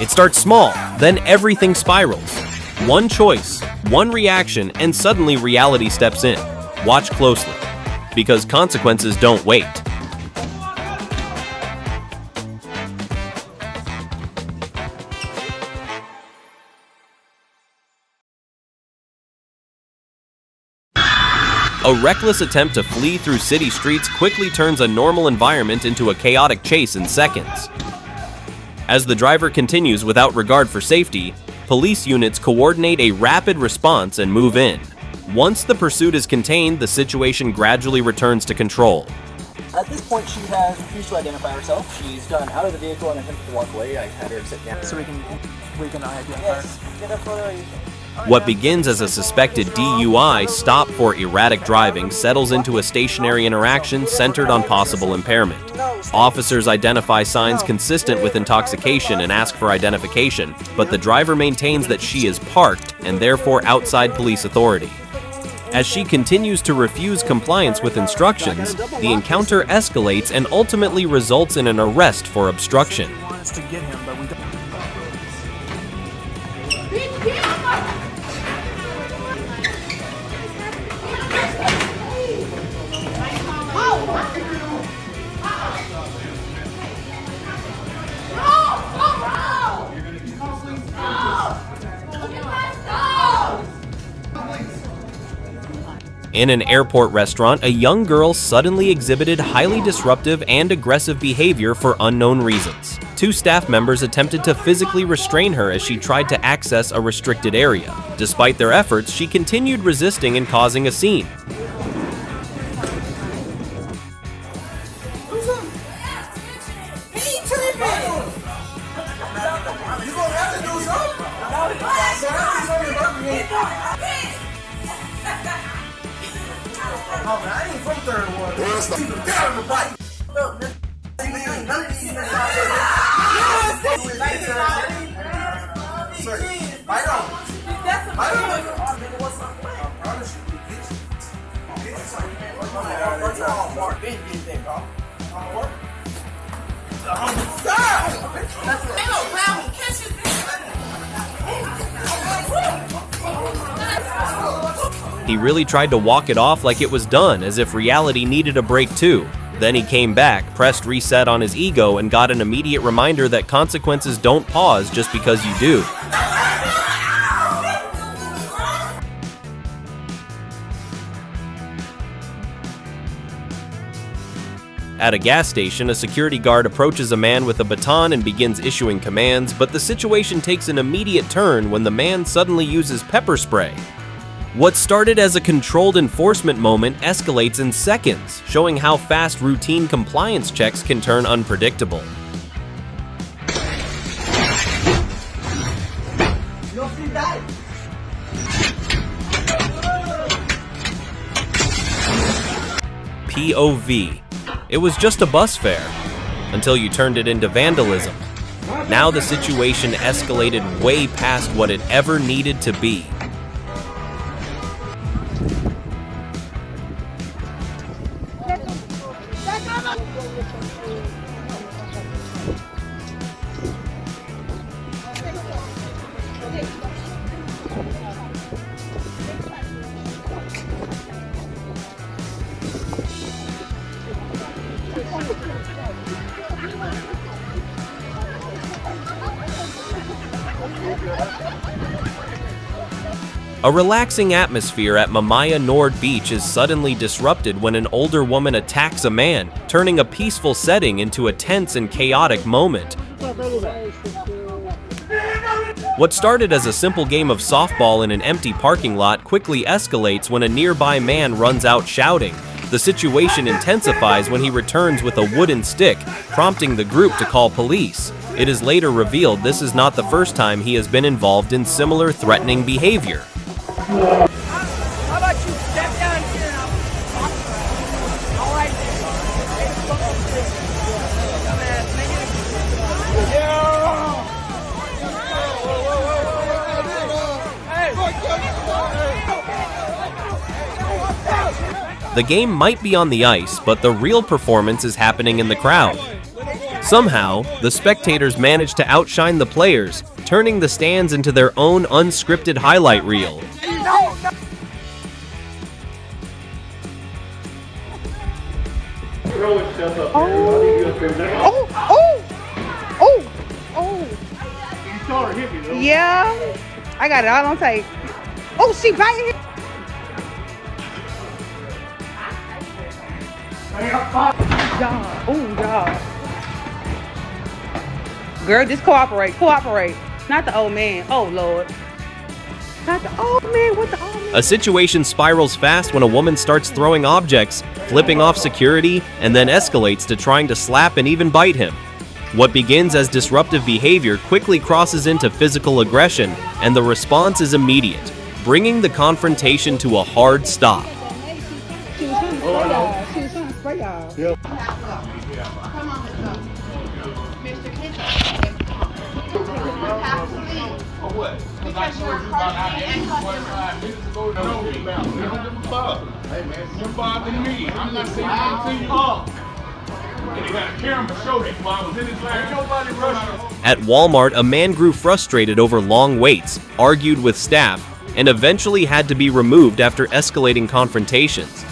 It starts small, then everything spirals. One choice, one reaction, and suddenly reality steps in. Watch closely, because consequences don't wait. A reckless attempt to flee through city streets quickly turns a normal environment into a chaotic chase in seconds. As the driver continues without regard for safety, police units coordinate a rapid response and move in. Once the pursuit is contained, the situation gradually returns to control. At this point, she has refused to identify herself. She's gotten out of the vehicle and attempted to walk away. I had her sit down. So we can identify Yes, get a photo. What begins as a suspected DUI stop for erratic driving settles into a stationary interaction centered on possible impairment. Officers identify signs consistent with intoxication and ask for identification, but the driver maintains that she is parked and therefore outside police authority. As she continues to refuse compliance with instructions, the encounter escalates and ultimately results in an arrest for obstruction. to get him, but we don't. In an airport restaurant, a young girl suddenly exhibited highly disruptive and aggressive behavior for unknown reasons. Two staff members attempted to physically restrain her as she tried to access a restricted area. Despite their efforts, she continued resisting and causing a scene. Oh, man, I ain't from third one. Where's the down the bike? Bite on. Bite on. I promise you, He really tried to walk it off like it was done, as if reality needed a break too. Then he came back, pressed reset on his ego, and got an immediate reminder that consequences don't pause just because you do. At a gas station, a security guard approaches a man with a baton and begins issuing commands, but the situation takes an immediate turn when the man suddenly uses pepper spray. What started as a controlled enforcement moment escalates in seconds, showing how fast routine compliance checks can turn unpredictable. POV. It was just a bus fare, until you turned it into vandalism. Now the situation escalated way past what it ever needed to be. A relaxing atmosphere at Mamaya Nord Beach is suddenly disrupted when an older woman attacks a man, turning a peaceful setting into a tense and chaotic moment. What started as a simple game of softball in an empty parking lot quickly escalates when a nearby man runs out shouting. The situation intensifies when he returns with a wooden stick, prompting the group to call police. It is later revealed this is not the first time he has been involved in similar threatening behavior. How about you step down here and I'll talk to you? All right, The game might be on the ice, but the real performance is happening in the crowd. Somehow, the spectators manage to outshine the players, turning the stands into their own unscripted highlight reel. Yeah, I got it all on tape. Oh, she biting it. God. Oh, God. Girl, just cooperate. Cooperate. Not the old man. Oh, Lord. Not the old man. What the old man? A situation spirals fast when a woman starts throwing objects, flipping off security, and then escalates to trying to slap and even bite him. What begins as disruptive behavior quickly crosses into physical aggression, and the response is immediate, bringing the confrontation to a hard stop. She was trying to spray y'all. Because you're Hey man, you're bothering me. I'm not saying anything to you. And he had a camera to show that while I was in his lane. Nobody rushed. At Walmart, a man grew frustrated over long waits, argued with staff, and eventually had to be removed after escalating confrontations.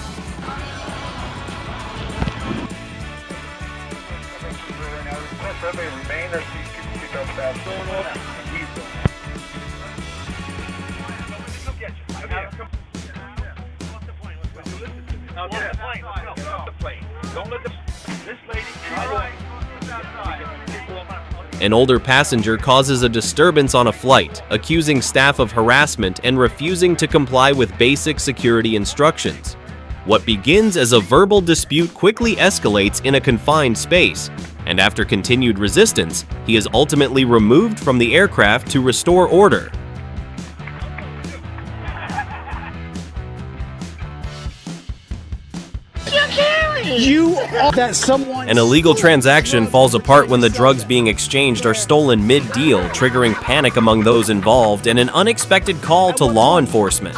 An older passenger causes a disturbance on a flight, accusing staff of harassment and refusing to comply with basic security instructions. What begins as a verbal dispute quickly escalates in a confined space, and after continued resistance, he is ultimately removed from the aircraft to restore order. An illegal transaction falls apart when the drugs being exchanged are stolen mid-deal, triggering panic among those involved and an unexpected call to law enforcement.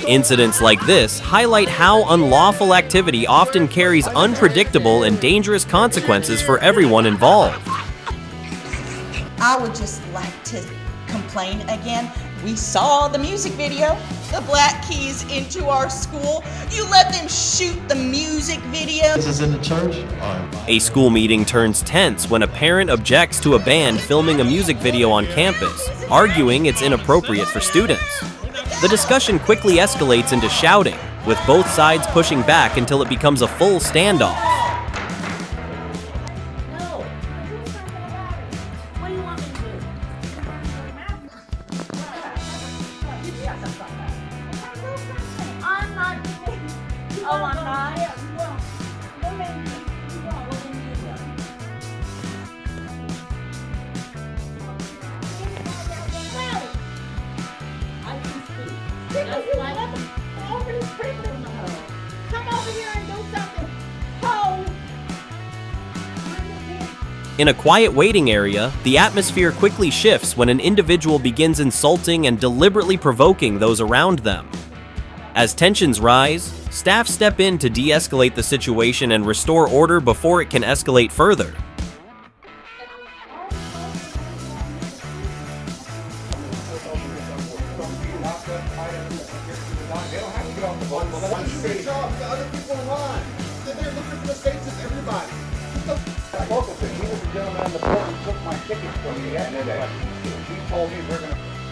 Incidents like this highlight how unlawful activity often carries unpredictable and dangerous consequences for everyone involved. I would just like to complain again. We saw the music video, the Black Keys into our school. You let them shoot the music video. This is in the church? A school meeting turns tense when a parent objects to a band filming a music video on campus, arguing it's inappropriate for students. The discussion quickly escalates into shouting, with both sides pushing back until it becomes a full standoff. In a quiet waiting area, the atmosphere quickly shifts when an individual begins insulting and deliberately provoking those around them. As tensions rise, staff step in to de-escalate the situation and restore order before it can escalate further.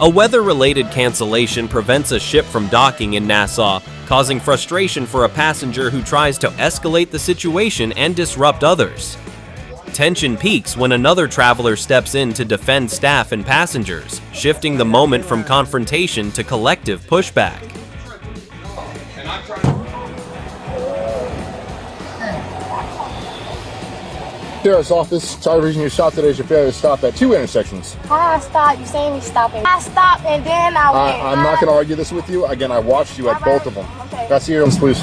A weather-related cancellation prevents a ship from docking in Nassau, causing frustration for a passenger who tries to escalate the situation and disrupt others. Tension peaks when another traveler steps in to defend staff and passengers, shifting the moment from confrontation to collective pushback. Sheriff's Office, sorry for reason you stopped today is your failure to stop at 2 intersections. How I stopped? You saying me stopping? I stopped and then I went. I'm not going to argue this with you. Again, I watched you at both of them. Okay. That's your please.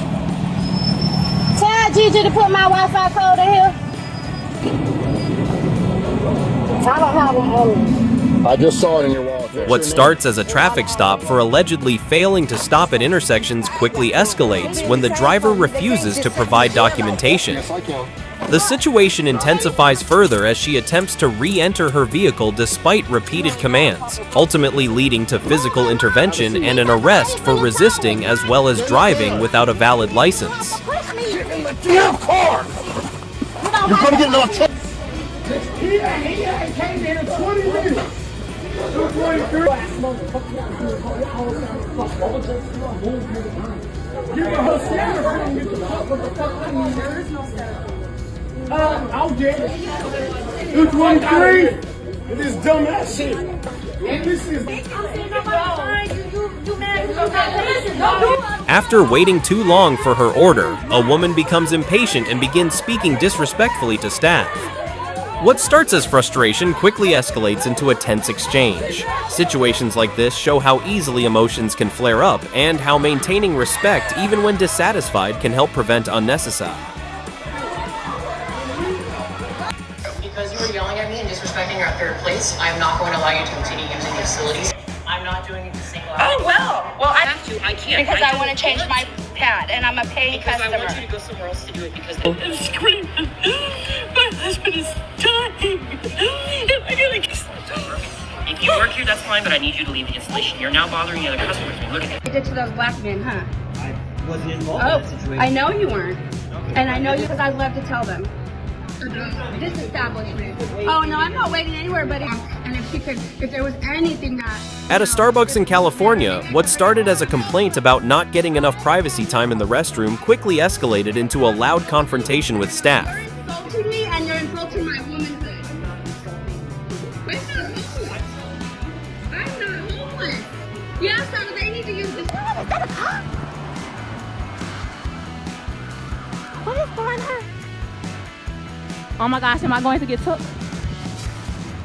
Tell Gigi to put my Wi-Fi code in here. I don't have one on me. I just saw it in your wallet there. What starts as a traffic stop for allegedly failing to stop at intersections quickly escalates when the driver refuses to provide documentation. Yes, I can. The situation intensifies further as she attempts to re-enter her vehicle despite repeated commands, ultimately leading to physical intervention and an arrest for resisting as well as driving without a valid license. Get in the damn car! You're gonna get no attention. He came in 20 minutes. 223. I'll get it. 223. This dumbass shit. And this is. After waiting too long for her order, a woman becomes impatient and begins speaking disrespectfully to staff. What starts as frustration quickly escalates into a tense exchange. Situations like this show how easily emotions can flare up and how maintaining respect even when dissatisfied can help prevent unnecessary. Because you were yelling at me and disrespecting our third place, I'm not going to allow you to continue using the facilities. I'm not doing it to single out. Oh, well, I have to. I can't. because I want to change my pad and I'm a paying Because customer. I want you to go somewhere else to do it because I'm screaming. My husband is dying. I gotta get if you work here, that's fine, but I need you to leave the installation. You're now bothering the other customers. I mean, look at I did to those black men, huh? I wasn't involved in that situation. I know you weren't. And I know you because I love to tell them. This establishment. Oh no, I'm not waiting anywhere, buddy. And if there was anything that. At a Starbucks in California, what started as a complaint about not getting enough privacy time in the restroom quickly escalated into a loud confrontation with staff. You're insulting me and you're insulting my womanhood. I'm not homeless. I'm not homeless. Yeah, so they need to use this. What is going on? Oh my gosh, am I going to get took?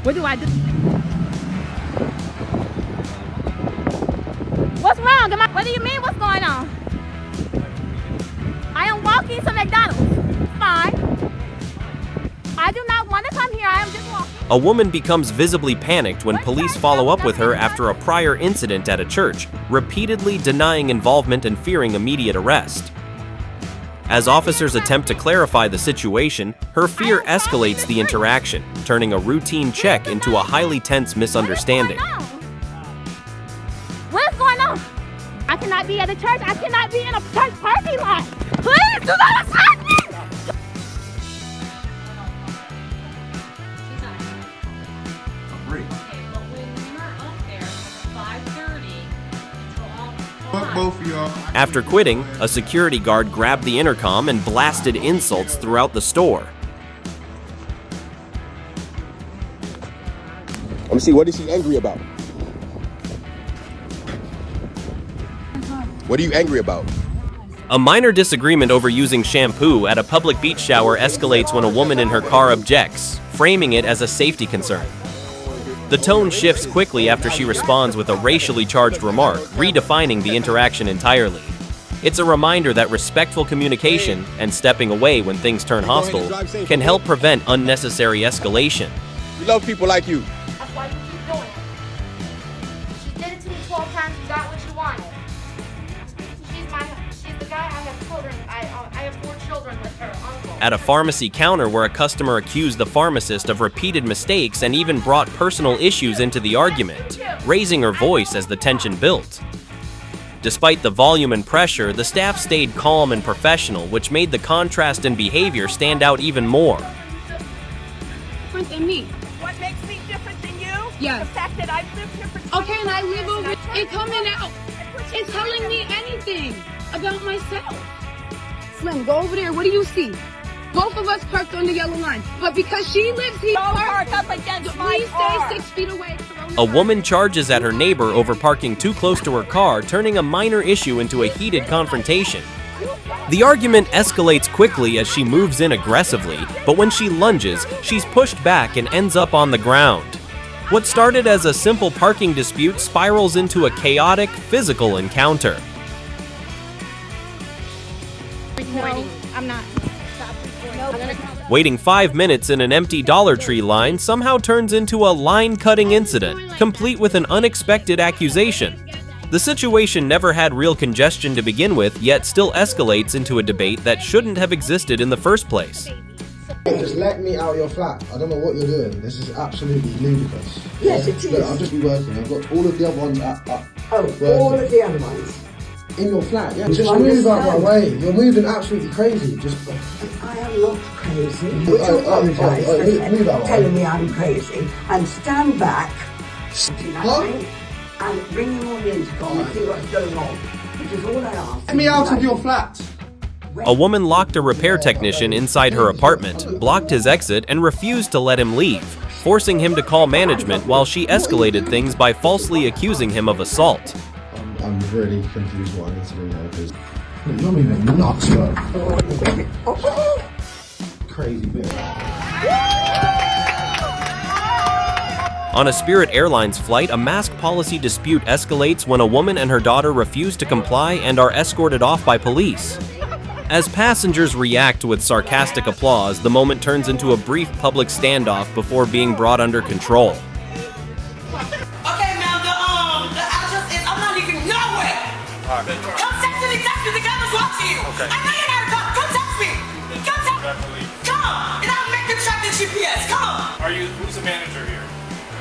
What do I do? What's wrong? What do you mean what's going on? I am walking to McDonald's. Fine. I do not want to come here. I am just walking. A woman becomes visibly panicked when police follow up with her after a prior incident at a church, repeatedly denying involvement and fearing immediate arrest. As officers attempt to clarify the situation, her fear escalates the interaction, turning a routine check into a highly tense misunderstanding. What's going on? I cannot be at a church. I cannot be in a church parking lot. Please do not attack me! Both of y'all. After quitting, a security guard grabbed the intercom and blasted insults throughout the store. Let me see, what is he angry about? What are you angry about? A minor disagreement over using shampoo at a public beach shower escalates when a woman in her car objects, framing it as a safety concern. The tone shifts quickly after she responds with a racially charged remark, redefining the interaction entirely. It's a reminder that respectful communication and stepping away when things turn hostile can help prevent unnecessary escalation. We love people like you. That's why you keep doing it. She did it to me 12 times. You got what you wanted. She's the guy. I have children. I have 4 children with her uncle. At a pharmacy counter where a customer accused the pharmacist of repeated mistakes and even brought personal issues into the argument, raising her voice as the tension built. Despite the volume and pressure, the staff stayed calm and professional, which made the contrast in behavior stand out even more. Different than me. What makes me different than you? Yes. The fact that I've lived here for 20 Okay, and I years live over. It's coming out. It's telling me anything about myself. Slim, go over there. What do you see? Both of us parked on the yellow line, but because she lives here, park up against my please car. stay 6 feet away. A woman charges at her neighbor over parking too close to her car, turning a minor issue into a heated confrontation. The argument escalates quickly as she moves in aggressively, but when she lunges, she's pushed back and ends up on the ground. What started as a simple parking dispute spirals into a chaotic, physical encounter. No, I'm not. Waiting 5 minutes in an empty Dollar Tree line somehow turns into a line-cutting incident, complete with an unexpected accusation. The situation never had real congestion to begin with, yet still escalates into a debate that shouldn't have existed in the first place. Just let me out of your flat. I don't know what you're doing. This is absolutely ludicrous. Yes, it is. Look, I'll just be working. I've got all of the other ones working. All of the other ones. In your flat, yeah. Just move out my way. You're moving absolutely crazy. Just. I am not crazy. Would you apologise for telling me I'm crazy and stand back, and bring him on the intercom and see what's going on, which is all I ask. Let me out of your flat. A woman locked a repair technician inside her apartment, blocked his exit, and refused to let him leave, forcing him to call management while she escalated things by falsely accusing him of assault. I'm really confused what I need to do now because you're moving nuts, bro. Crazy bitch. On a Spirit Airlines flight, a mask policy dispute escalates when a woman and her daughter refuse to comply and are escorted off by police. As passengers react with sarcastic applause, the moment turns into a brief public standoff before being brought under control. Okay, ma'am, the address is, I'm not leaving nowhere. Come text me, the camera's watching you. Okay. I know you're not come text me. Come text me. Come, and I'll make them check the GPS, come. Who's the manager here?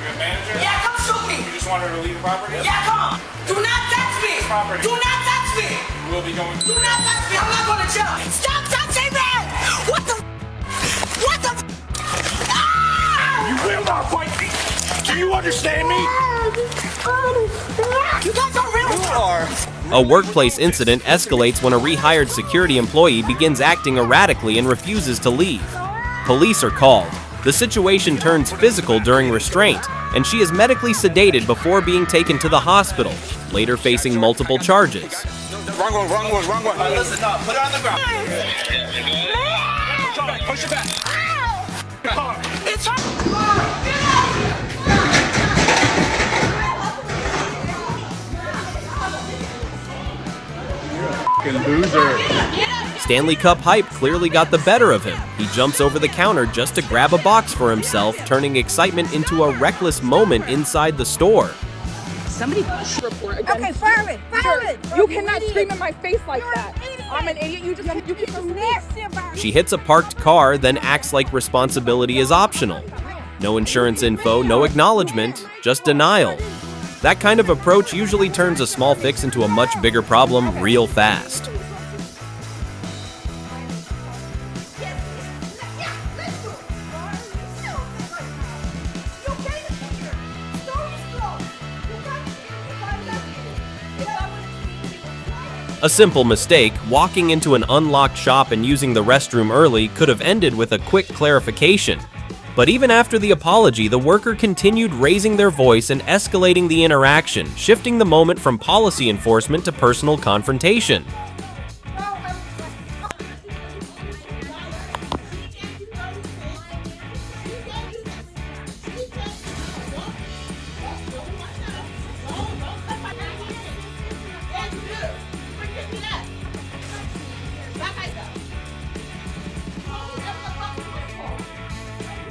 You're a manager? Yeah, come shoot me. You just want her to leave the property? Yeah, come. Do not text me. Property. Do not text me. We'll be going. Do not touch me. I'm not going to jail. Stop touching me. What the? What the? Ah! You will not fight me. Do you understand me? You guys are real. You are. A workplace incident escalates when a rehired security employee begins acting erratically and refuses to leave. Police are called. The situation turns physical during restraint, and she is medically sedated before being taken to the hospital, later facing multiple charges. Wrong one. Listen up. Put it on the ground. Push it back. It's Loser. Stanley Cup hype clearly got the better of him. He jumps over the counter just to grab a box for himself, turning excitement into a reckless moment inside the store. Somebody report again. Okay, fire it. You cannot scream in my face like that. I'm an idiot. You keep nasty about it. She hits a parked car, then acts like responsibility is optional. No insurance info, no acknowledgement, just denial. That kind of approach usually turns a small fix into a much bigger problem real fast. A simple mistake, walking into an unlocked shop and using the restroom early, could have ended with a quick clarification. But even after the apology, the worker continued raising their voice and escalating the interaction, shifting the moment from policy enforcement to personal confrontation.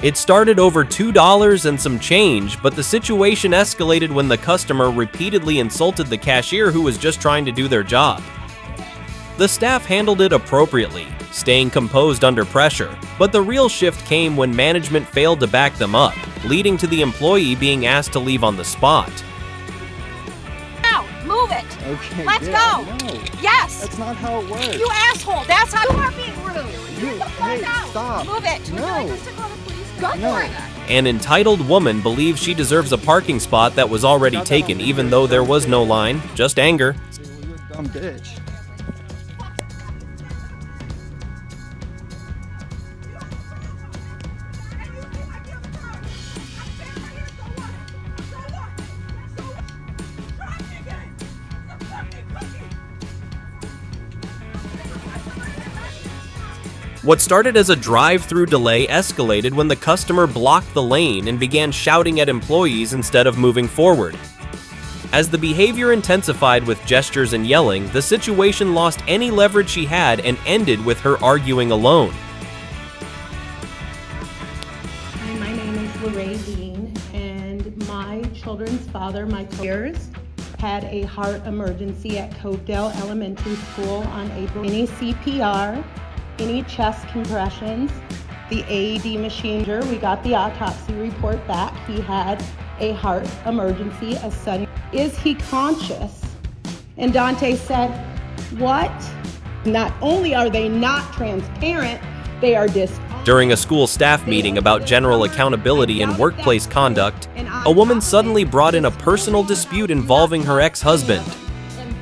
It started over $2 and some change, but the situation escalated when the customer repeatedly insulted the cashier who was just trying to do their job. The staff handled it appropriately, staying composed under pressure, but the real shift came when management failed to back them up, leading to the employee being asked to leave on the spot. Now, move it. Okay. Let's yeah, go. No, Yes. that's not how it works. You asshole. That's how you are being rude. Hey, stop. Move it. No. Go for it. An entitled woman believes she deserves a parking spot that was already taken, even though there was no line, just anger. You're a dumb bitch. What started as a drive-through delay escalated when the customer blocked the lane and began shouting at employees instead of moving forward. As the behavior intensified with gestures and yelling, the situation lost any leverage she had and ended with her arguing alone. Hi, my name is Lorraine Dean, and my children's father, my peers, had a heart emergency at Covedale Elementary School on April. Any CPR, any chest compressions, the AED machine. We got the autopsy report back. He had a heart emergency, a sudden. Is he conscious? And Dante said, what? Not only are they not transparent, they are dishonest. During a school staff meeting about general accountability and workplace conduct, a woman suddenly brought in a personal dispute involving her ex-husband.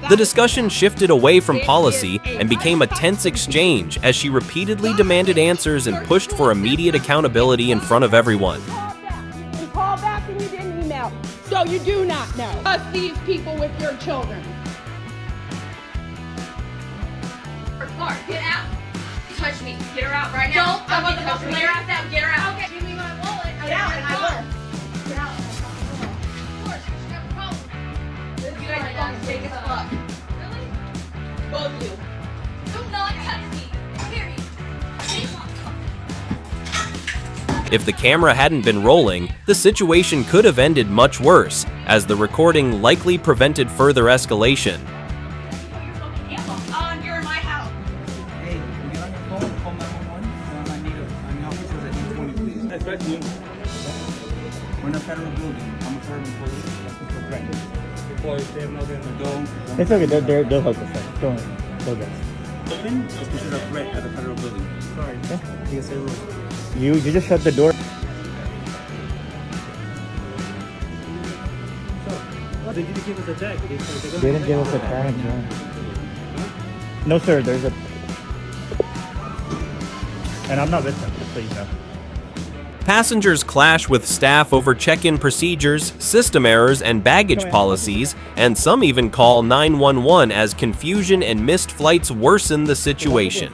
The discussion shifted away from policy and became a tense exchange as she repeatedly demanded answers and pushed for immediate accountability in front of everyone. You call back and you didn't email. So you do not know. Trust these people with your children. Mark, get out. Touch me. Get her out right now. Don't. I want to touch her. Get her out. Get her out. Okay. Give me my wallet. Get out. And I will. Get out. Of course. You have a problem. You guys are fucking fake as fuck. Really? Both of you. Do not touch me. Period. If the camera hadn't been rolling, the situation could have ended much worse, as the recording likely prevented further escalation. You're in my house. Hey, can you on your phone? Call 911. I need officers that need 20, please. That's right, you. We're in a federal building. I'm a federal employee. That's what's for threat. It's okay, they'll help us out. Don't worry. Go guys. Open is considered a threat at a federal building. Sorry. Yeah. You can say rules. You just shut the door. They didn't give us a tag. They didn't give us a tag, yeah. No sir, there's a... And I'm not with them, just so you know. Passengers clash with staff over check-in procedures, system errors, and baggage policies, and some even call 911 as confusion and missed flights worsen the situation.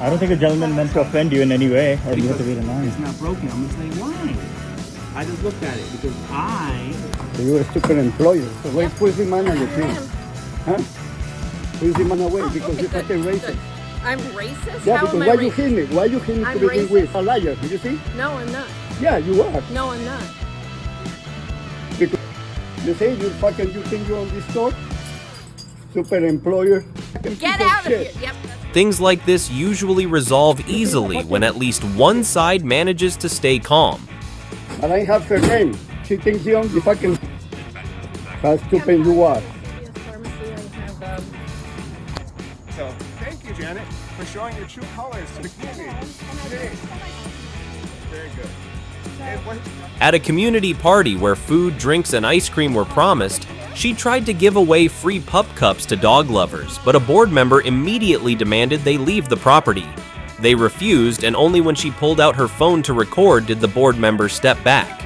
I don't think the gentleman meant to offend you in any way, or you have to read a line. It's not broken. I'm going to say why. I just looked at it because So you're a stupid employer. So why push the man on your team? Huh? Push the man away because you're fucking racist. I'm racist? Yeah, How because am I why racist? you hit me? Why you hit me I'm to begin racist? with? A liar, did you see? No, I'm not. Yeah, you are. No, I'm not. Because you say you think you're on this store? Super employer. Get out of here. Yep. Things like this usually resolve easily when at least one side manages to stay calm. And I have her name. She thinks you're on the fucking... How stupid you are. So, thank you, Janet, for showing your true colors to the community. Yay. Very good. And what... At a community party where food, drinks, and ice cream were promised, she tried to give away free pup cups to dog lovers, but a board member immediately demanded they leave the property. They refused, and only when she pulled out her phone to record did the board member step back.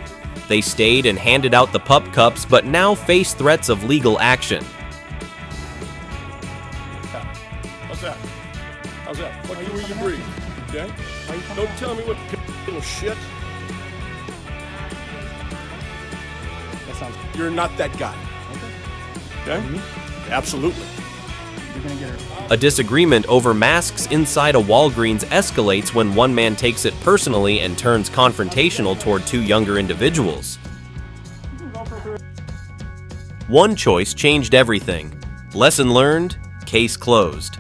They stayed and handed out the pup cups, but now face threats of legal action. How's that? How's that? Fuck you where you breathe, okay? Don't tell me what little shit. That sounds good. You're not that guy. Okay? Absolutely. You're going to get her. A disagreement over masks inside a Walgreens escalates when one man takes it personally and turns confrontational toward two younger individuals. One choice changed everything. Lesson learned, case closed.